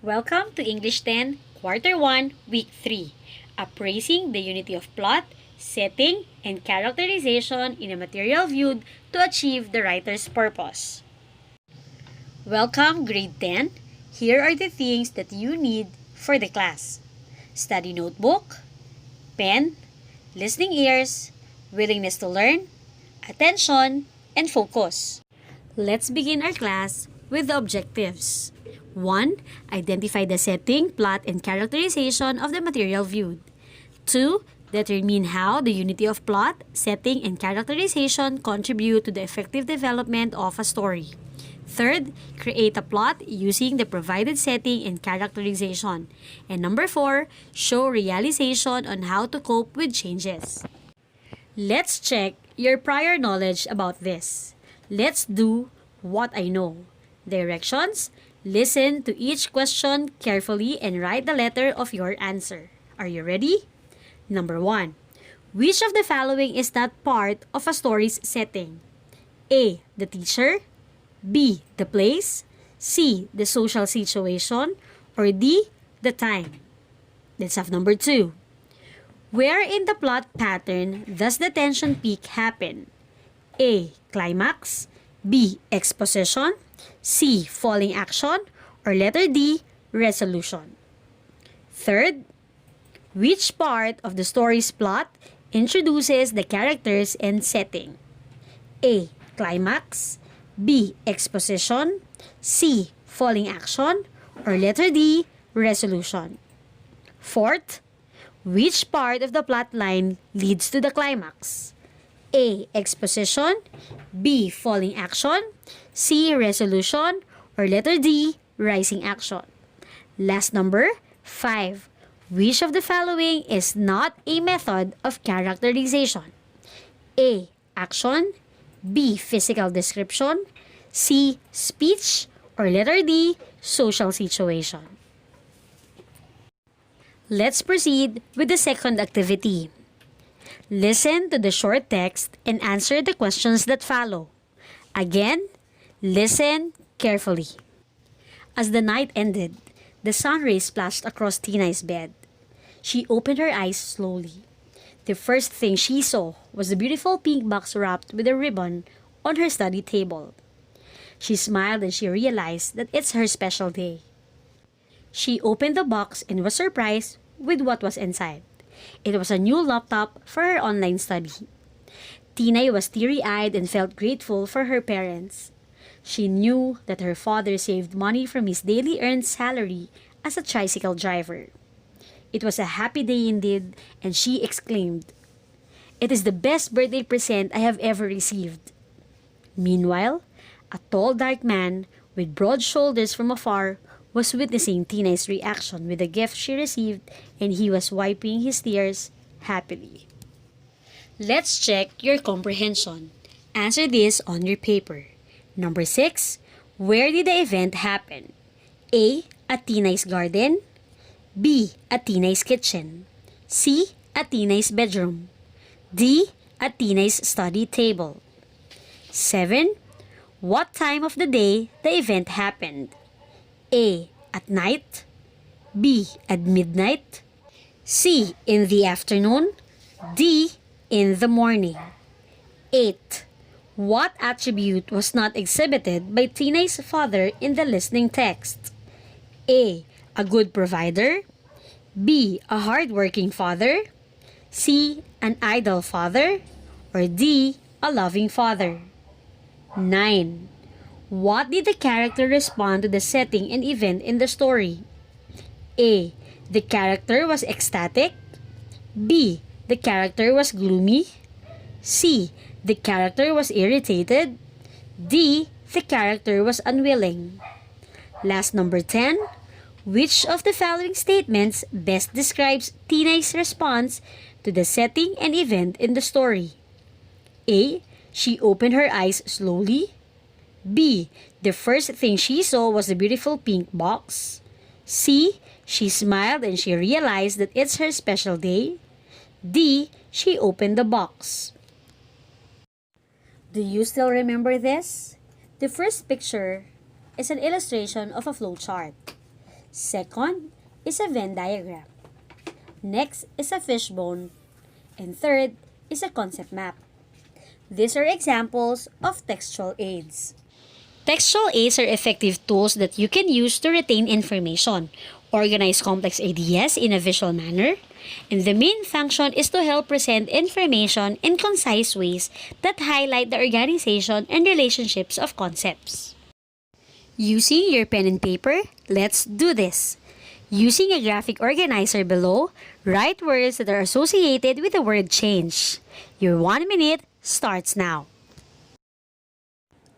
Welcome to English 10, Quarter 1, Week 3. Appraising the unity of plot, setting, and characterization in a material viewed to achieve the writer's purpose. Welcome, Grade 10. Here are the things that you need for the class. Study notebook, pen, listening ears, willingness to learn, attention, and focus. Let's begin our class with the objectives. 1. Identify the setting, plot, and characterization of the material viewed. 2. Determine how the unity of plot, setting, and characterization contribute to the effective development of a story. 3. Create a plot using the provided setting and characterization. And number 4, show realization on how to cope with changes. Let's check your prior knowledge about this. Let's do what I know. Directions. Listen to each question carefully and write the letter of your answer. Are you ready? Number 1. Which of the following is not part of a story's setting? A. The teacher. B. The place. C. The social situation. Or D. The time. Let's have number 2. Where in the plot pattern does the tension peak happen? A. Climax. B. Exposition. C. Falling action. Or letter D. Resolution. Third, which part of the story's plot introduces the characters and setting? A. Climax. B. Exposition. C. Falling action. Or letter D. Resolution. Fourth, which part of the plot line leads to the climax? A. Exposition. B. Falling action. C. Resolution. Or letter D. Rising action. Last number, 5. Which of the following is not a method of characterization? A. Action. B. Physical description. C. Speech. Or letter D. Social situation. Let's proceed with the second activity. Listen to the short text and answer the questions that follow. Again, listen carefully. As the night ended, the sun rays splashed across Tina's bed. She opened her eyes slowly. The first thing she saw was the beautiful pink box wrapped with a ribbon on her study table. She smiled and she realized that it's her special day. She opened the box and was surprised with what was inside. It was a new laptop for her online study. Tina was teary-eyed and felt grateful for her parents. She knew that her father saved money from his daily earned salary as a tricycle driver. It was a happy day indeed, and she exclaimed, "It is the best birthday present I have ever received." Meanwhile, a tall dark man with broad shoulders from afar was witnessing Tina's reaction with the gift she received, and he was wiping his tears happily. Let's check your comprehension. Answer this on your paper. Number 6. Where did the event happen? A. At Tina's garden. B. At Tina's kitchen. C. At Tina's bedroom. D. At Tina's study table. 7. What time of the day the event happened? A. At night. B. At midnight. C. In the afternoon. D. In the morning. 8. What attribute was not exhibited by Tina's father in the listening text? A. A good provider. B. A hardworking father. C. An idle father. Or D. A loving father. 9. What did the character respond to the setting and event in the story? A. The character was ecstatic. B. The character was gloomy. C. The character was irritated. D. The character was unwilling. Last, number 10. Which of the following statements best describes Tina's response to the setting and event in the story? A. She opened her eyes slowly. B. The first thing she saw was the beautiful pink box. C. She smiled and she realized that it's her special day. D. She opened the box. Do you still remember this? The first picture is an illustration of a flowchart. Second is a Venn diagram. Next is a fishbone. And third is a concept map. These are examples of textual aids. Textual aids are effective tools that you can use to retain information, organize complex ideas in a visual manner, and the main function is to help present information in concise ways that highlight the organization and relationships of concepts. Using your pen and paper, let's do this. Using a graphic organizer below, write words that are associated with the word change. Your 1 minute starts now.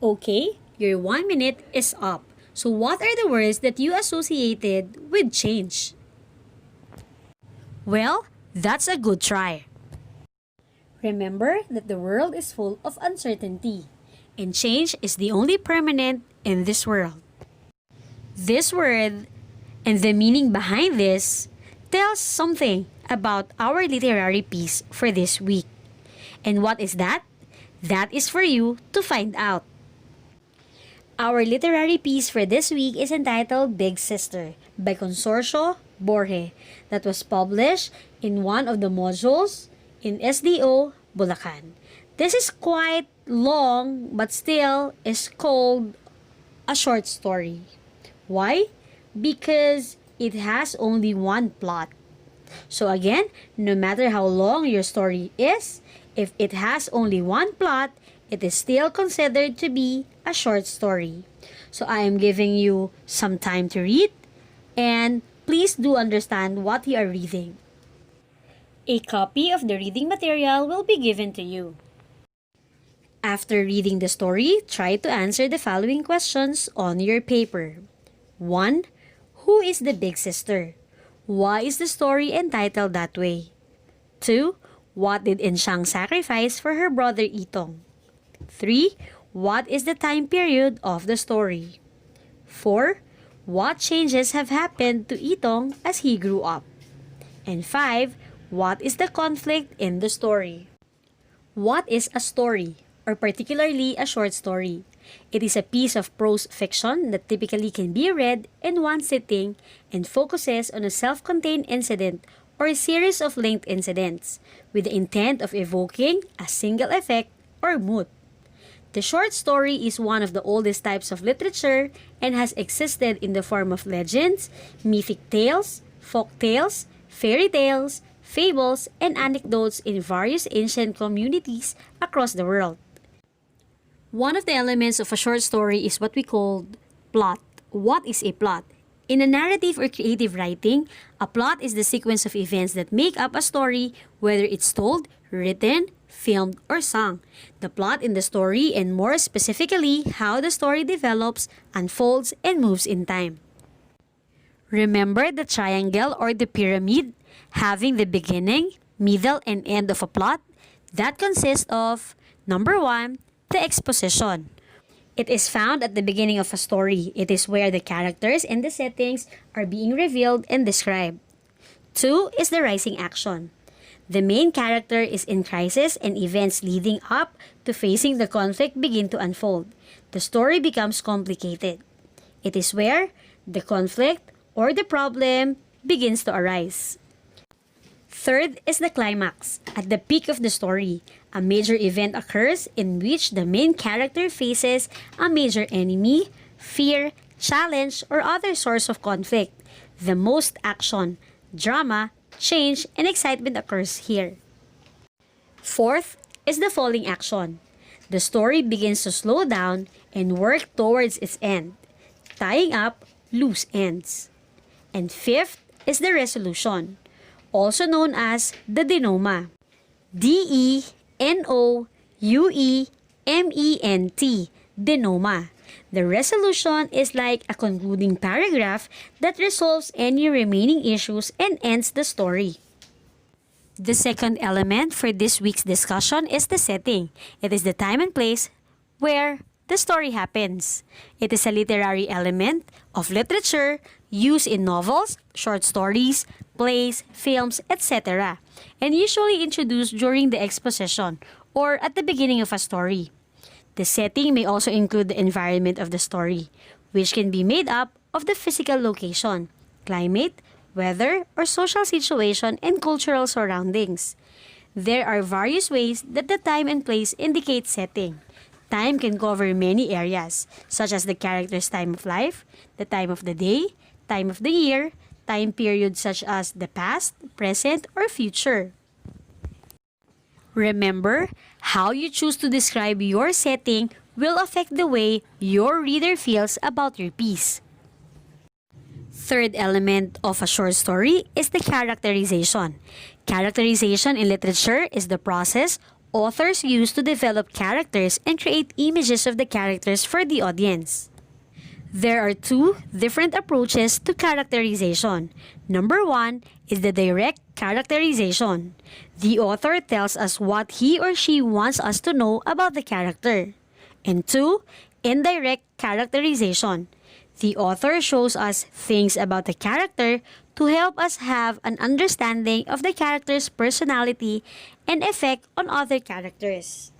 Okay, your 1 minute is up. So what are the words that you associated with change? Well, that's a good try. Remember that the world is full of uncertainty, and change is the only permanent in this world. This word and the meaning behind this tells something about our literary piece for this week. And what is that? That is for you to find out. Our literary piece for this week is entitled Big Sister by Consorcio Borge that was published in one of the modules in SDO Bulacan. This is quite long but still is called a short story. Why? Because it has only one plot. So again, no matter how long your story is, if it has only one plot, it is still considered to be a short story. So I am giving you some time to read, and please do understand what you are reading. A copy of the reading material will be given to you. After reading the story, try to answer the following questions on your paper. 1. Who is the big sister? Why is the story entitled that way? 2. What did Enshang sacrifice for her brother Itong? 3. What is the time period of the story? 4. What changes have happened to Itong as he grew up? And 5. What is the conflict in the story? What is a story, or particularly a short story? It is a piece of prose fiction that typically can be read in one sitting and focuses on a self-contained incident or a series of linked incidents with the intent of evoking a single effect or mood. The short story is one of the oldest types of literature and has existed in the form of legends, mythic tales, folk tales, fairy tales, fables, and anecdotes in various ancient communities across the world. One of the elements of a short story is what we call plot. What is a plot? In a narrative or creative writing, a plot is the sequence of events that make up a story, whether it's told, written, filmed, or sung. The plot in the story, and more specifically, how the story develops, unfolds, and moves in time. Remember the triangle or the pyramid having the beginning, middle, and end of a plot? That consists of, number 1, the exposition. It is found at the beginning of a story. It is where the characters and the settings are being revealed and described. 2 is the rising action. The main character is in crisis and events leading up to facing the conflict begin to unfold. The story becomes complicated. It is where the conflict or the problem begins to arise. 3rd is the climax. At the peak of the story, a major event occurs in which the main character faces a major enemy, fear, challenge, or other source of conflict. The most action, drama, change, and excitement occurs here. 4th is the falling action. The story begins to slow down and work towards its end, tying up loose ends. And 5th is the resolution, also known as the denouement. D-E-N-O-U-E-M-E-N-T, denouement. The resolution is like a concluding paragraph that resolves any remaining issues and ends the story. The second element for this week's discussion is the setting. It is the time and place where the story happens. It is a literary element of literature used in novels, short stories, plays, films, etc., and usually introduced during the exposition or at the beginning of a story. The setting may also include the environment of the story, which can be made up of the physical location, climate, weather, or social situation and cultural surroundings. There are various ways that the time and place indicate setting. Time can cover many areas, such as the character's time of life, the time of the day, time of the year, time periods such as the past, present, or future. Remember, how you choose to describe your setting will affect the way your reader feels about your piece. Third element of a short story is the characterization. Characterization in literature is the process authors use to develop characters and create images of the characters for the audience. There are two different approaches to characterization. Number one is the direct characterization. The author tells us what he or she wants us to know about the character. And two, indirect characterization. The author shows us things about the character to help us have an understanding of the character's personality and effect on other characters.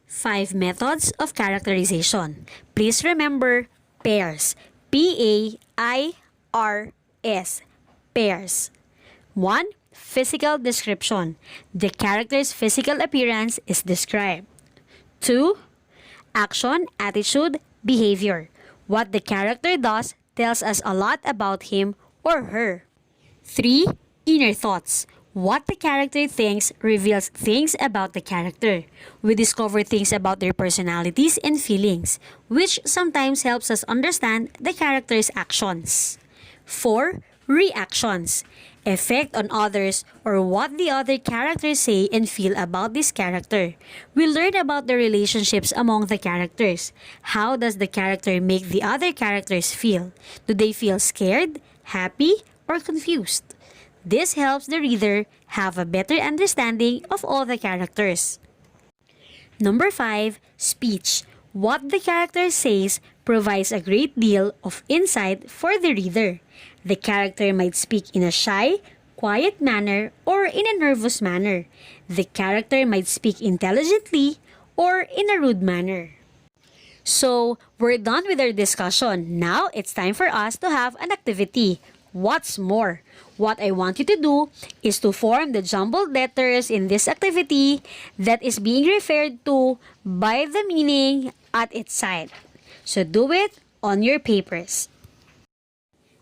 5 methods of characterization. Please remember pairs. P-A-I-R-S. Pairs. 1. Physical description. The character's physical appearance is described. 2. Action, attitude, behavior. What the character does tells us a lot about him or her. 3. Inner thoughts. What the character thinks reveals things about the character. We discover things about their personalities and feelings, which sometimes helps us understand the character's actions. 4. Reactions. Effect on others or what the other characters say and feel about this character. We learn about the relationships among the characters. How does the character make the other characters feel? Do they feel scared, happy, or confused? This helps the reader have a better understanding of all the characters. Number 5. Speech. What the character says provides a great deal of insight for the reader. The character might speak in a shy, quiet manner or in a nervous manner. The character might speak intelligently or in a rude manner. So, we're done with our discussion. Now, it's time for us to have an activity. What's more? What I want you to do is to form the jumbled letters in this activity that is being referred to by the meaning at its side. So do it on your papers.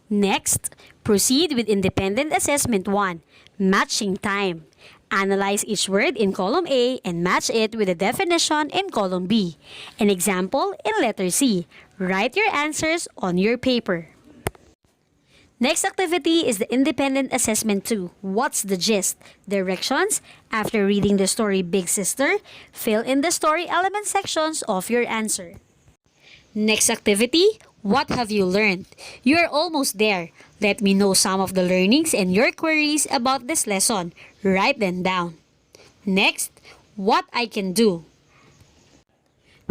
Next, proceed with Independent Assessment 1, Matching Time. Analyze each word in column A and match it with the definition in column B. An example in letter C. Write your answers on your paper. Next activity is the Independent Assessment 2. What's the gist? Directions. After reading the story Big Sister, fill in the story element sections of your answer. Next activity, what have you learned? You are almost there. Let me know some of the learnings and your queries about this lesson. Write them down. Next, what I can do.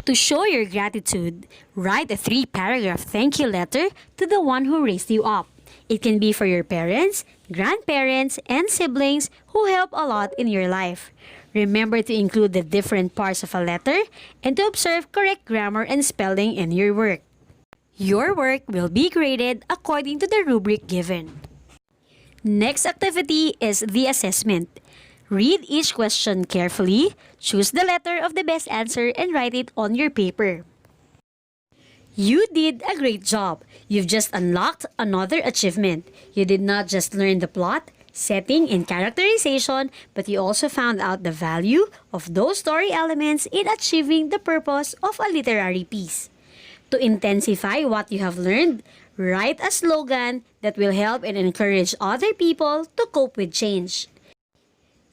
To show your gratitude, write a 3-paragraph thank you letter to the one who raised you up. It can be for your parents, grandparents, and siblings who help a lot in your life. Remember to include the different parts of a letter and to observe correct grammar and spelling in your work. Your work will be graded according to the rubric given. Next activity is the assessment. Read each question carefully, choose the letter of the best answer, and write it on your paper. You did a great job. You've just unlocked another achievement. You did not just learn the plot, setting, and characterization, but you also found out the value of those story elements in achieving the purpose of a literary piece. To intensify what you have learned, write a slogan that will help and encourage other people to cope with change.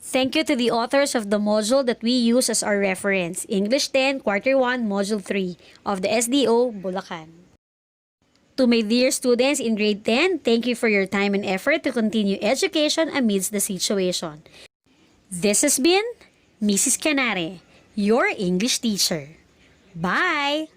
Thank you to the authors of the module that we use as our reference, English 10, Quarter 1, Module 3 of the SDO, Bulacan. To my dear students in grade 10, thank you for your time and effort to continue education amidst the situation. This has been Mrs. Canare, your English teacher. Bye!